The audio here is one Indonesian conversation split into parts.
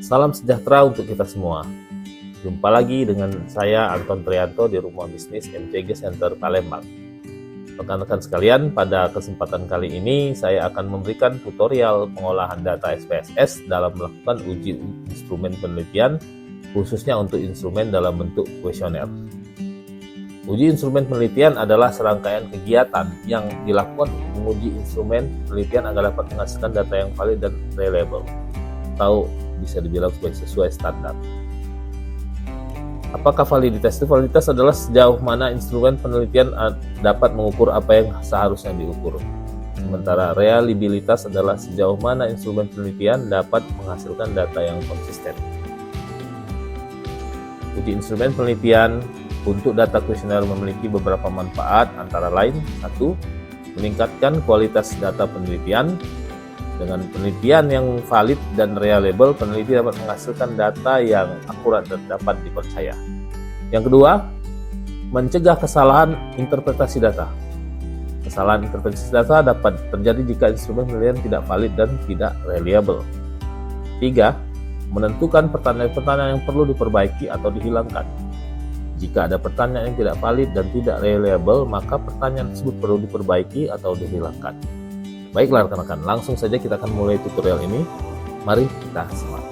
Salam sejahtera untuk kita semua. Jumpa lagi dengan saya Anton Trianto di Rumah Bisnis MCG Center Palembang. Rekan-rekan sekalian, pada kesempatan kali ini saya akan memberikan tutorial pengolahan data SPSS dalam melakukan uji instrumen penelitian, khususnya untuk instrumen dalam bentuk kuesioner. Uji instrumen penelitian adalah serangkaian kegiatan yang dilakukan untuk menguji instrumen penelitian agar dapat menghasilkan data yang valid dan reliable, atau bisa dibilang sesuai standar. Apakah validitas? Validitas adalah sejauh mana instrumen penelitian dapat mengukur apa yang seharusnya diukur. Sementara reliabilitas adalah sejauh mana instrumen penelitian dapat menghasilkan data yang konsisten. Uji instrumen penelitian untuk data kuesioner memiliki beberapa manfaat, antara lain: 1. Meningkatkan kualitas data penelitian. Dengan penelitian yang valid dan reliable, peneliti dapat menghasilkan data yang akurat dan dapat dipercaya. Yang kedua, mencegah kesalahan interpretasi data. Kesalahan interpretasi data dapat terjadi jika instrumen penelitian tidak valid dan tidak reliable. 3. Menentukan pertanyaan-pertanyaan yang perlu diperbaiki atau dihilangkan. Jika ada pertanyaan yang tidak valid dan tidak reliable, maka pertanyaan tersebut perlu diperbaiki atau dihilangkan. Baiklah rekan-rekan, langsung saja kita akan mulai tutorial ini. Mari kita simak.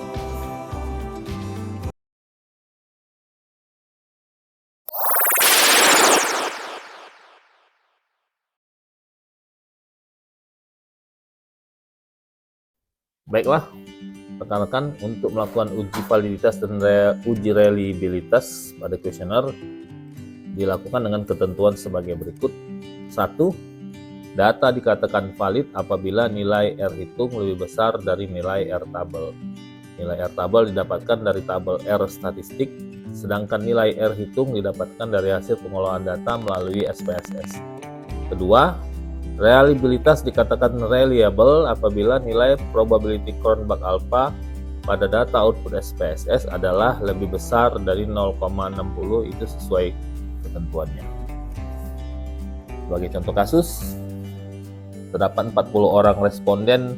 Baiklah rekan-rekan, untuk melakukan uji validitas dan uji reliabilitas pada kuesioner dilakukan dengan ketentuan sebagai berikut. 1. Data dikatakan valid apabila nilai R hitung lebih besar dari nilai R tabel. Nilai R tabel didapatkan dari tabel R statistik, sedangkan nilai R hitung didapatkan dari hasil pengolahan data melalui SPSS. Kedua, reliabilitas dikatakan reliable apabila nilai probability Cronbach alpha pada data output SPSS adalah lebih besar dari 0,60, itu sesuai ketentuannya. Sebagai contoh kasus, terdapat 40 orang responden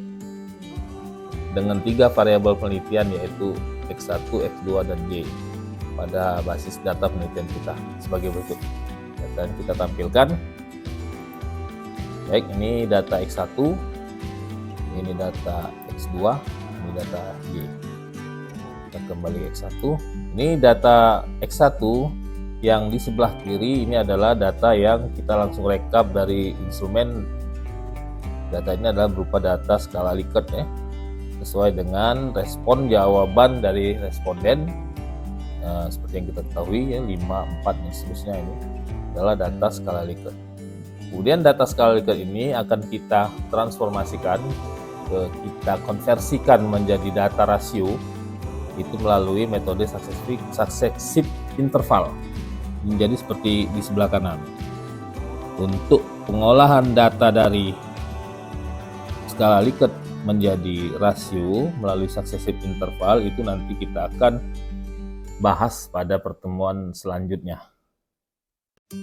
dengan 3 variabel penelitian, yaitu X1, X2, dan Y pada basis data penelitian kita sebagai berikut. Data yang kita tampilkan. Baik, ini data X1, ini data X2, ini data Y. Kita kembali X1. Ini data X1 yang di sebelah kiri, ini adalah data yang kita langsung rekap dari instrumen. Data ini adalah berupa data skala Likert ya, sesuai dengan respon jawaban dari responden. Seperti yang kita ketahui ya, 5, 4 dan seterusnya, ini adalah data skala Likert. Kemudian data skala Likert ini akan kita transformasikan, kita konversikan menjadi data rasio, itu melalui metode successive interval, menjadi seperti di sebelah kanan. Untuk pengolahan data dari skala Likert menjadi rasio melalui successive interval, itu nanti kita akan bahas pada pertemuan selanjutnya.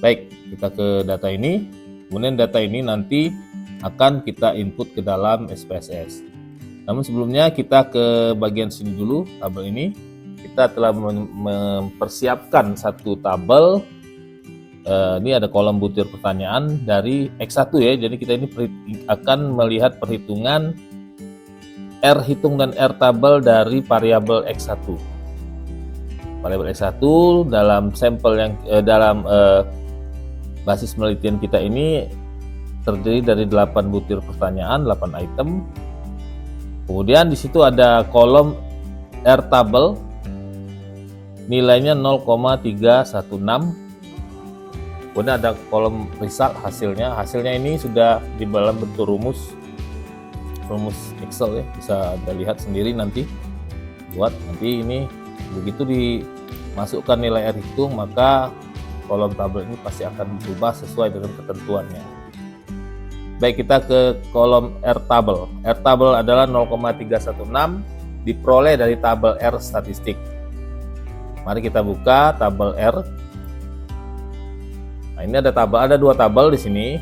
Baik, kita ke data ini. Kemudian data ini nanti akan kita input ke dalam SPSS. Namun sebelumnya kita ke bagian sini dulu, tabel ini. Kita telah mempersiapkan satu tabel. Ini ada kolom butir pertanyaan dari X1 ya. Jadi kita ini akan melihat perhitungan R hitung dan R tabel dari variabel X1. Variabel X1 dalam sampel yang dalam basis penelitian kita ini terdiri dari 8 butir pertanyaan, 8 item. Kemudian di situ ada kolom R tabel, nilainya 0,316. Kemudian ada kolom result, hasilnya ini sudah di dalam bentuk rumus Excel ya, bisa Anda lihat sendiri nanti. Nanti ini begitu dimasukkan nilai R hitung, maka kolom tabel ini pasti akan berubah sesuai dengan ketentuannya. Baik, kita ke kolom R tabel. R tabel adalah 0,316, diperoleh dari tabel R statistik. Mari kita buka tabel R. Nah, ini ada dua tabel di sini.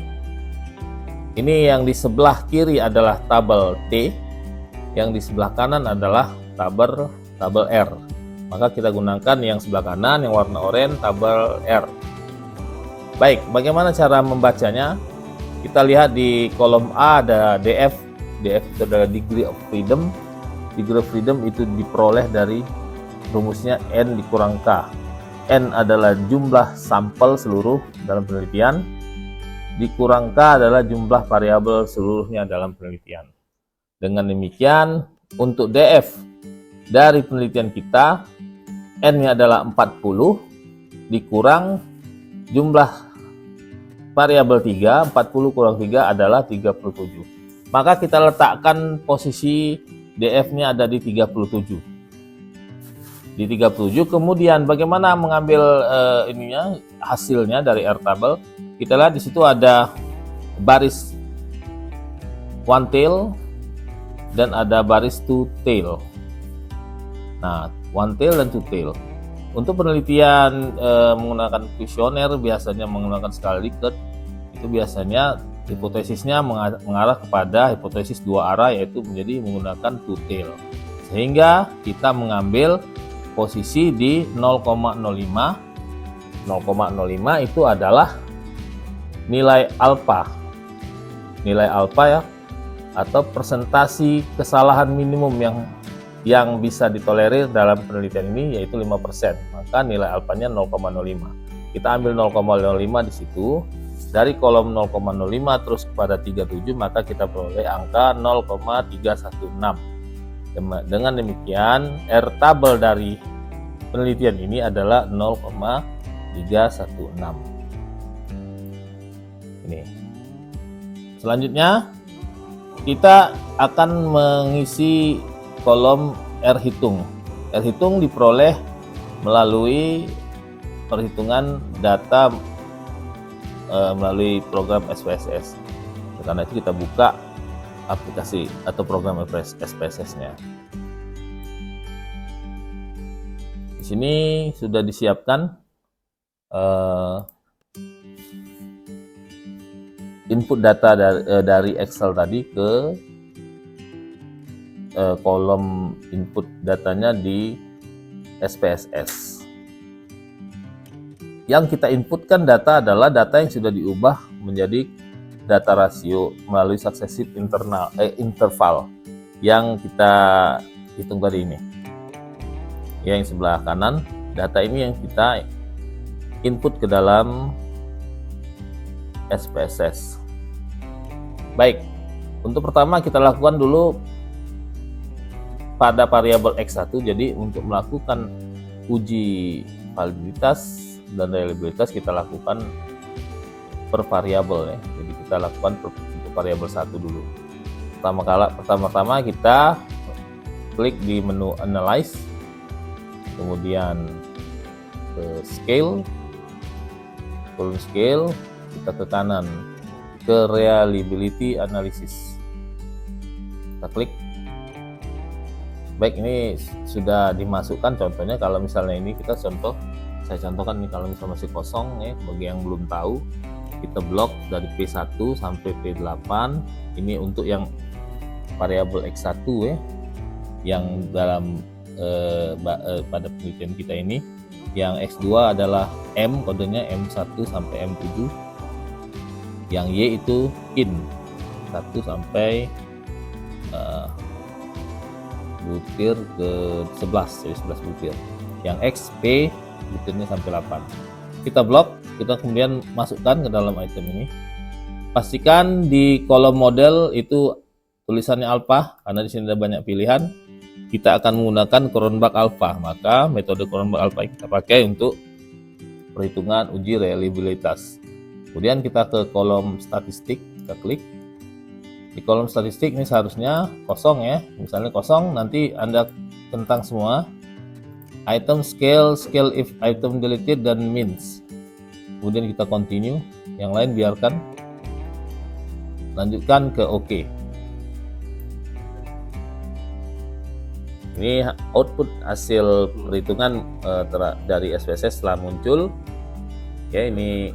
Ini yang di sebelah kiri adalah tabel T, yang di sebelah kanan adalah tabel R. Maka kita gunakan yang sebelah kanan yang warna oranye, tabel R. Baik, bagaimana cara membacanya? Kita lihat di kolom A ada DF. DF itu adalah degree of freedom. Degree of freedom itu diperoleh dari rumusnya N dikurang K. N adalah jumlah sampel seluruh dalam penelitian, dikurang K adalah jumlah variabel seluruhnya dalam penelitian. Dengan demikian, untuk DF dari penelitian kita, N-nya adalah 40, dikurang jumlah variabel 3, 40 kurang 3 adalah 37. Maka kita letakkan posisi DF-nya ada di 37. Di 37, kemudian bagaimana mengambil hasilnya dari R table? Kita lihat di situ ada baris one tail dan ada baris two tail. Nah, one tail dan two tail. Untuk penelitian menggunakan kuesioner, biasanya menggunakan skala Likert, itu biasanya hipotesisnya mengarah kepada hipotesis dua arah, yaitu menjadi menggunakan two tail. Sehingga kita mengambil posisi di 0,05. 0,05 itu adalah nilai alfa. Nilai alfa ya, atau persentasi kesalahan minimum yang bisa ditolerir dalam penelitian ini, yaitu 5%. Maka nilai alfanya 0,05. Kita ambil 0,05 di situ. Dari kolom 0,05 terus kepada 37, maka kita peroleh angka 0,316. Dengan demikian, R tabel dari penelitian ini adalah 0,316. Ini. Selanjutnya, kita akan mengisi kolom R hitung. R hitung diperoleh melalui perhitungan data melalui program SPSS. Karena itu kita buka aplikasi atau program SPSS-nya. Di sini sudah disiapkan input data dari Excel tadi ke kolom input datanya di SPSS. Yang kita inputkan data adalah data yang sudah diubah menjadi data rasio melalui successive interval yang kita hitung tadi ini. Yang sebelah kanan, data ini yang kita input ke dalam SPSS. Baik, untuk pertama kita lakukan dulu pada variabel X1. Jadi untuk melakukan uji validitas dan reliabilitas kita lakukan per variabel ya. Jadi kita lakukan untuk variabel 1 dulu. Pertama-tama kita klik di menu Analyze, kemudian ke Scale, turun Scale, kita ke kanan ke Reliability Analysis. Kita klik. Baik, ini sudah dimasukkan contohnya. Kalau misalnya ini saya contohkan nih, kalau misalnya masih kosong ya, bagi yang belum tahu, kita blok dari P1 sampai P8. Ini untuk yang variabel X1 ya, yang dalam pada penelitian kita ini. Yang X2 adalah M, kodenya M1 sampai M7. Yang Y itu in 1 sampai butir ke 11, jadi 11 butir. Yang X, P, butirnya sampai 8. Kita blok, kita kemudian masukkan ke dalam item ini. Pastikan di kolom model itu tulisannya alpha, karena di sini ada banyak pilihan. Kita akan menggunakan Cronbach alpha, maka metode Cronbach alpha kita pakai untuk perhitungan uji reliabilitas. Kemudian kita ke kolom statistik, kita klik. Di kolom statistik ini seharusnya kosong ya, misalnya kosong, nanti Anda tentang semua item, scale if item deleted, dan means. Kemudian kita continue, yang lain biarkan, lanjutkan ke OK. Ini output hasil perhitungan dari SPSS setelah muncul. Oke, ini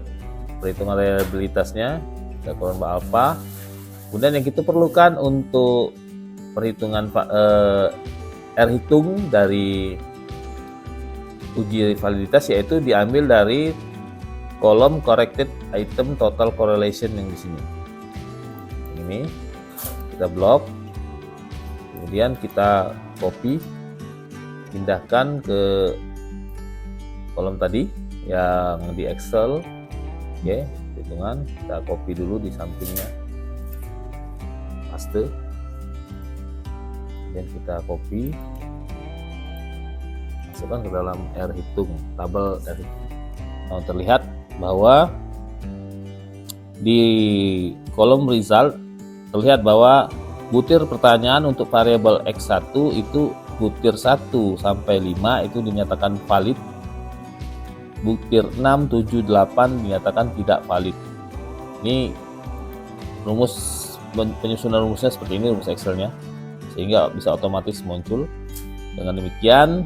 perhitungan reliabilitasnya, kita Cronbach alpha. Kemudian yang kita perlukan untuk perhitungan R hitung dari uji validitas yaitu diambil dari kolom corrected item total correlation yang di sini. Ini kita blok, kemudian kita copy, pindahkan ke kolom tadi yang di Excel. Oke, hitungan kita copy dulu di sampingnya, paste, dan kita copy, masukkan ke dalam R hitung, tabel R hitung. Nah, terlihat bahwa di kolom result terlihat bahwa butir pertanyaan untuk variabel X1 itu butir 1 sampai 5 itu dinyatakan valid, butir 6, 7, 8 dinyatakan tidak valid. Ini rumus penyusunan rumusnya seperti ini, rumus Excelnya, sehingga bisa otomatis muncul. Dengan demikian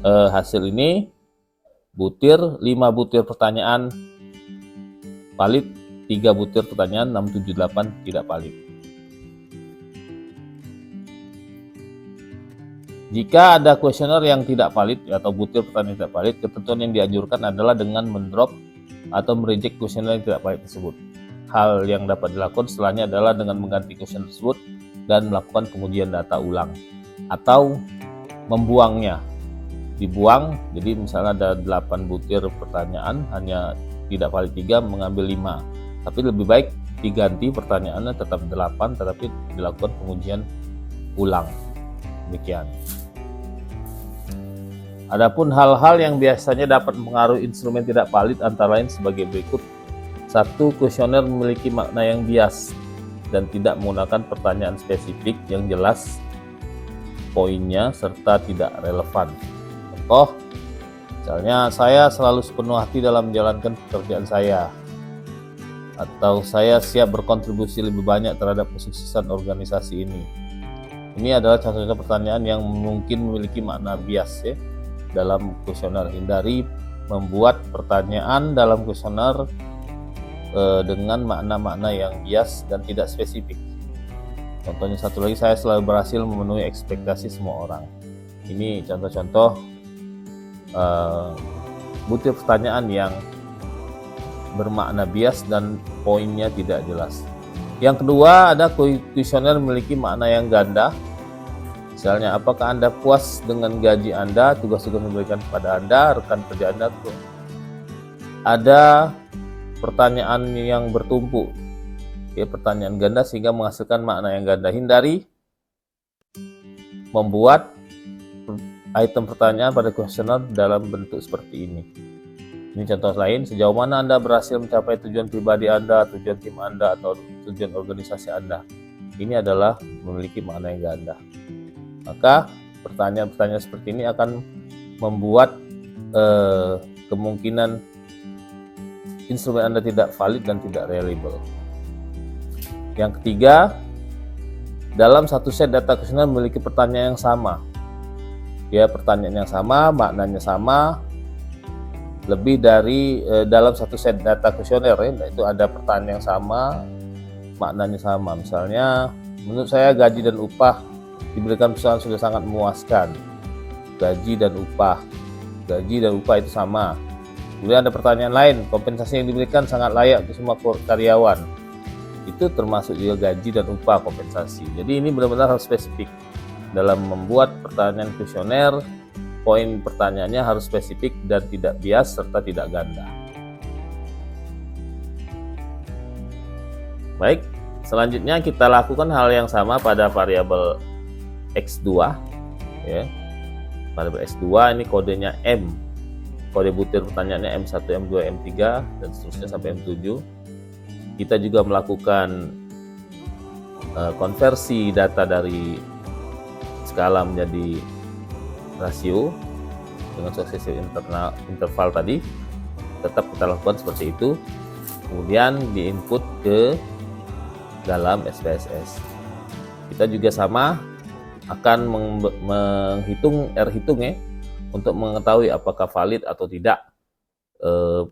hasil ini butir 5 butir pertanyaan valid, 3 butir pertanyaan 6, 7, 8 tidak valid. Jika ada kuesioner yang tidak valid atau butir pertanyaan tidak valid, ketentuan yang dianjurkan adalah dengan mendrop atau mereject kuesioner yang tidak valid tersebut. Hal yang dapat dilakukan setelahnya adalah dengan mengganti kuesioner tersebut dan melakukan pengujian data ulang atau membuangnya. Dibuang, jadi misalnya ada 8 butir pertanyaan, hanya tidak valid 3, mengambil 5. Tapi lebih baik diganti pertanyaannya tetap 8, tetapi dilakukan pengujian ulang. Demikian. Adapun hal-hal yang biasanya dapat mempengaruhi instrumen tidak valid antara lain sebagai berikut. 1. Kuesioner memiliki makna yang bias dan tidak menggunakan pertanyaan spesifik yang jelas poinnya serta tidak relevan. Contoh, misalnya saya selalu sepenuh hati dalam menjalankan pekerjaan saya, atau saya siap berkontribusi lebih banyak terhadap kesuksesan organisasi ini. Ini adalah contoh-contoh pertanyaan yang mungkin memiliki makna bias ya. Dalam kuesioner, hindari membuat pertanyaan dalam kuesioner dengan makna-makna yang bias dan tidak spesifik. Contohnya satu lagi, saya selalu berhasil memenuhi ekspektasi semua orang. Ini contoh-contoh butir pertanyaan yang bermakna bias dan poinnya tidak jelas. Yang kedua, ada kuesioner memiliki makna yang ganda. Misalnya, apakah Anda puas dengan gaji Anda, tugas-tugas yang diberikan kepada Anda, rekan kerja Anda? Ada pertanyaan yang bertumpuk, ya, pertanyaan ganda sehingga menghasilkan makna yang ganda. Hindari membuat item pertanyaan pada kuesioner dalam bentuk seperti ini. Ini contoh lain, sejauh mana Anda berhasil mencapai tujuan pribadi Anda, tujuan tim Anda, atau tujuan organisasi Anda. Ini adalah memiliki makna yang ganda. Maka pertanyaan-pertanyaan seperti ini akan membuat kemungkinan instrumen Anda tidak valid dan tidak reliable. Yang ketiga, dalam satu set data kuesioner memiliki pertanyaan yang sama. Ya, pertanyaan yang sama, maknanya sama, lebih dari dalam satu set data kuesioner ya, itu ada pertanyaan yang sama, maknanya sama. Misalnya, menurut saya gaji dan upah diberikan perusahaan sudah sangat memuaskan. Gaji dan upah itu sama. Kemudian ada pertanyaan lain, kompensasi yang diberikan sangat layak untuk semua karyawan. Itu termasuk juga gaji dan upah kompensasi. Jadi ini benar-benar harus spesifik. Dalam membuat pertanyaan kuesioner, poin pertanyaannya harus spesifik dan tidak bias serta tidak ganda. Baik, selanjutnya kita lakukan hal yang sama pada variabel X2 ya. Variabel X2 ini kodenya M. Kode butir pertanyaannya M1, M2, M3 dan seterusnya sampai M7. Kita juga melakukan konversi data dari skala menjadi rasio dengan successive interval tadi. Tetap kita lakukan seperti itu. Kemudian diinput ke dalam SPSS. Kita juga sama akan menghitung R hitung ya, untuk mengetahui apakah valid atau tidak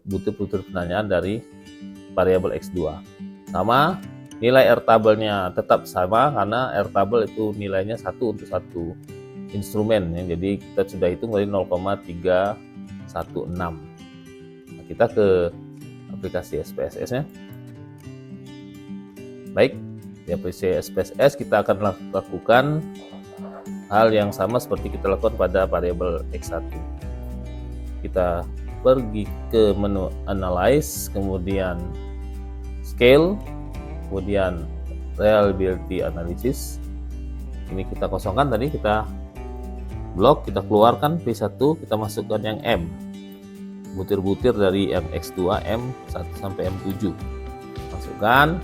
butir-butir pertanyaan dari variabel X2. Sama, nilai R tabelnya tetap sama karena R tabel itu nilainya 1 untuk 1. instrumen ya. Jadi kita sudah hitung dari 0,316. Nah, kita ke aplikasi SPSS nya. Baik, di aplikasi SPSS kita akan lakukan hal yang sama seperti kita lakukan pada variabel X1. Kita pergi ke menu Analyze, kemudian Scale, kemudian Reliability Analysis. Ini kita kosongkan tadi, kita blok, kita keluarkan P1, kita masukkan yang M, butir-butir dari MX2, M1 sampai M7. Masukkan,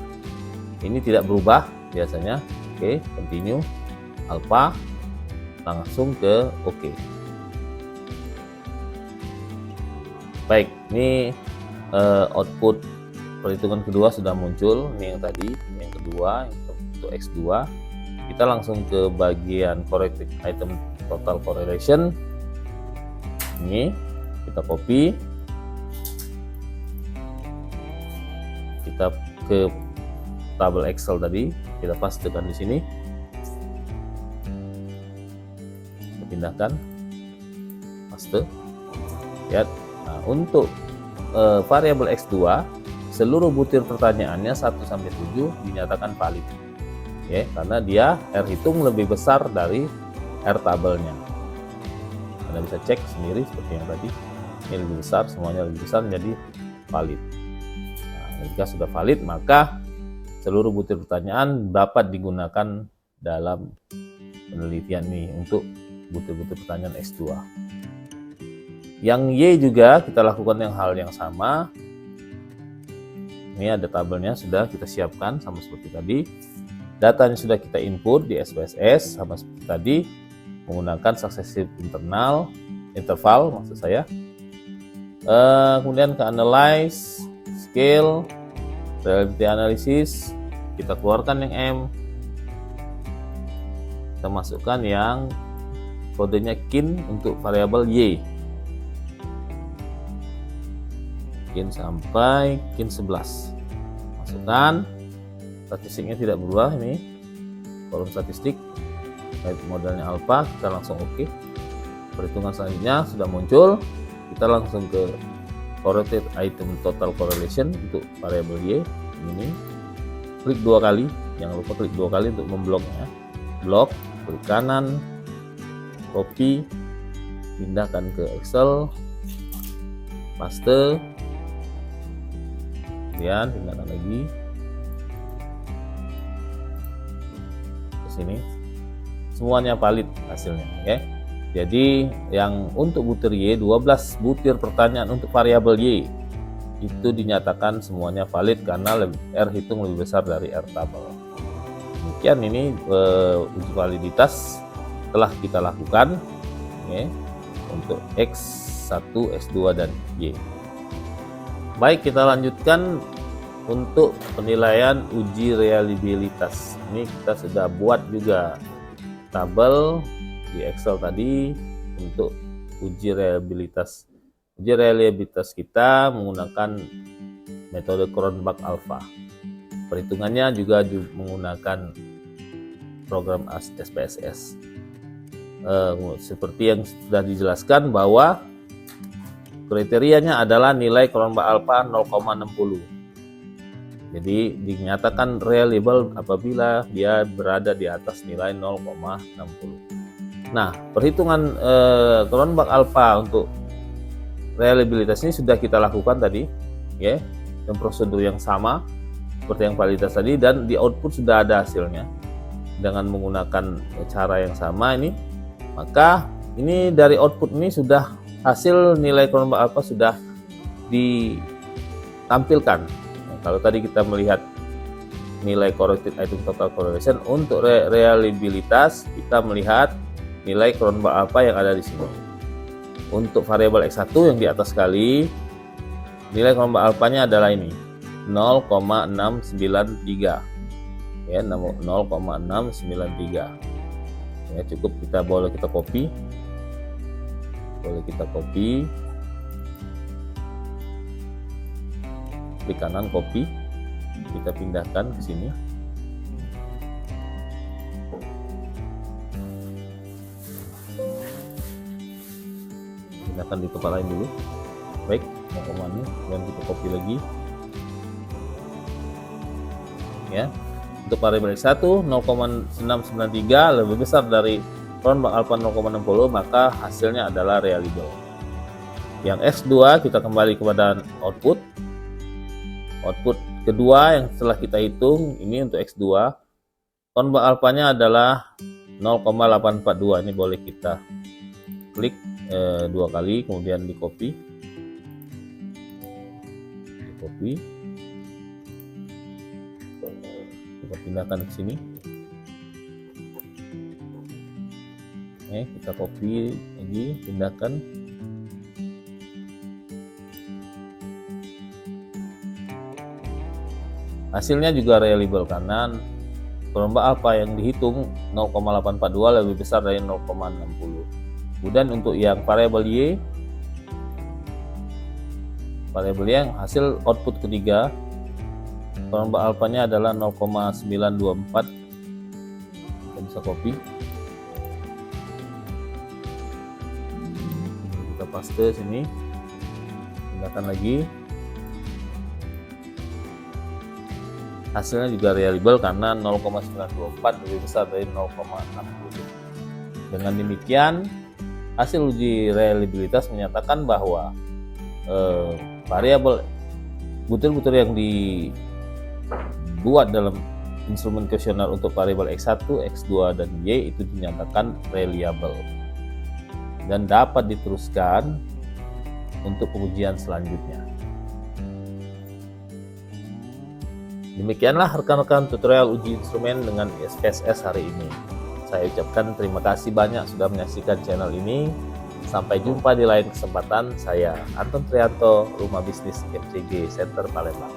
ini tidak berubah biasanya. Oke, continue, alpha, langsung ke OK. Baik, ini output perhitungan kedua sudah muncul. Ini yang tadi, yang kedua untuk X2. Kita langsung ke bagian corrected item total correlation. Ini kita copy, kita ke tabel Excel tadi, kita pastekan di sini, kita pindahkan, paste. Lihat, nah, untuk variabel X2 seluruh butir pertanyaannya 1 sampai 7 dinyatakan valid. Ya, karena dia R hitung lebih besar dari R tabelnya. Anda bisa cek sendiri seperti yang tadi. Ini lebih besar, semuanya lebih besar, menjadi valid. Nah, jika sudah valid, maka seluruh butir pertanyaan dapat digunakan dalam penelitian ini untuk butir-butir pertanyaan X2. Yang Y juga kita lakukan hal yang sama. Ini ada tabelnya, sudah kita siapkan sama seperti tadi. Datanya sudah kita input di SPSS sama seperti tadi, menggunakan successive interval maksud saya. Kemudian ke Analyze, Scale, Reliability Analysis, kita keluarkan yang M, kita masukkan yang kodenya kin untuk variabel Y, kin sampai kin 11. Masukkan, statistiknya tidak berubah, ini kolom statistik, modelnya alpha, kita langsung OK. Perhitungan selanjutnya sudah muncul, kita langsung ke corrected item total correlation untuk variabel Y. Ini klik 2 kali, jangan lupa klik 2 kali untuk membloknya. Blok, klik kanan, copy, pindahkan ke Excel, paste, kemudian pindahkan lagi ke sini. Semuanya valid hasilnya, ya. Jadi yang untuk butir Y, 12 butir pertanyaan untuk variabel Y itu dinyatakan semuanya valid karena R hitung lebih besar dari R tabel. Demikian ini uji validitas telah kita lakukan, ya, untuk X1, X2 dan Y. Baik, kita lanjutkan untuk penilaian uji reliabilitas. Ini kita sudah buat juga tabel di Excel tadi untuk uji reliabilitas. Uji reliabilitas kita menggunakan metode Cronbach Alpha. Perhitungannya juga menggunakan program SPSS. Seperti yang sudah dijelaskan bahwa kriterianya adalah nilai Cronbach Alpha 0,60. Jadi dinyatakan reliable apabila dia berada di atas nilai 0,60. Nah, perhitungan Cronbach Alpha untuk reliabilitas ini sudah kita lakukan tadi, ya, dan prosedur yang sama seperti yang validitas tadi, dan di output sudah ada hasilnya dengan menggunakan cara yang sama ini. Maka ini dari output ini sudah hasil nilai Cronbach Alpha sudah ditampilkan. Nah, kalau tadi kita melihat nilai corrected item total correlation, untuk reliabilitas kita melihat nilai Cronbach Alpha yang ada di sini. Untuk variabel X1 yang di atas sekali, nilai Cronbach Alpha-nya adalah ini 0,693, ya, 0,693. Ya, cukup boleh kita copy, klik kanan copy, kita pindahkan ke sini. pindahkan di tempat lain dulu. Baik, 0,6, kemudian kita copy lagi. Ya, untuk variabel X1 0,693 lebih besar dari Cronbach alpha 0,60, maka hasilnya adalah reliable. Yang X2 kita kembali kepada output kedua yang setelah kita hitung. Ini untuk X2 Cronbach alpha-nya adalah 0,842. Ini boleh kita klik 2 kali, kemudian di copy, kita pindahkan ke sini. Kita copy lagi, pindahkan. Hasilnya juga reliable karena Cronbach alpha yang dihitung 0,842 lebih besar dari 0,60. Kemudian untuk yang variabel Y yang hasil output ketiga, Cronbach alpha-nya adalah 0,924. Kita bisa copy, kita paste sini, pindahkan lagi. Hasilnya juga reliable karena 0,924 lebih besar dari 0,60. Dengan demikian, hasil uji reliabilitas menyatakan bahwa variabel butir-butir yang dibuat dalam instrumen kuesioner untuk variabel X1, X2, dan Y itu dinyatakan reliable dan dapat diteruskan untuk pengujian selanjutnya. Demikianlah rekan-rekan tutorial uji instrumen dengan SPSS hari ini. Saya ucapkan terima kasih banyak sudah menyaksikan channel ini. Sampai jumpa di lain kesempatan. Saya Anton Trianto, Rumah Bisnis MCG Center Palembang.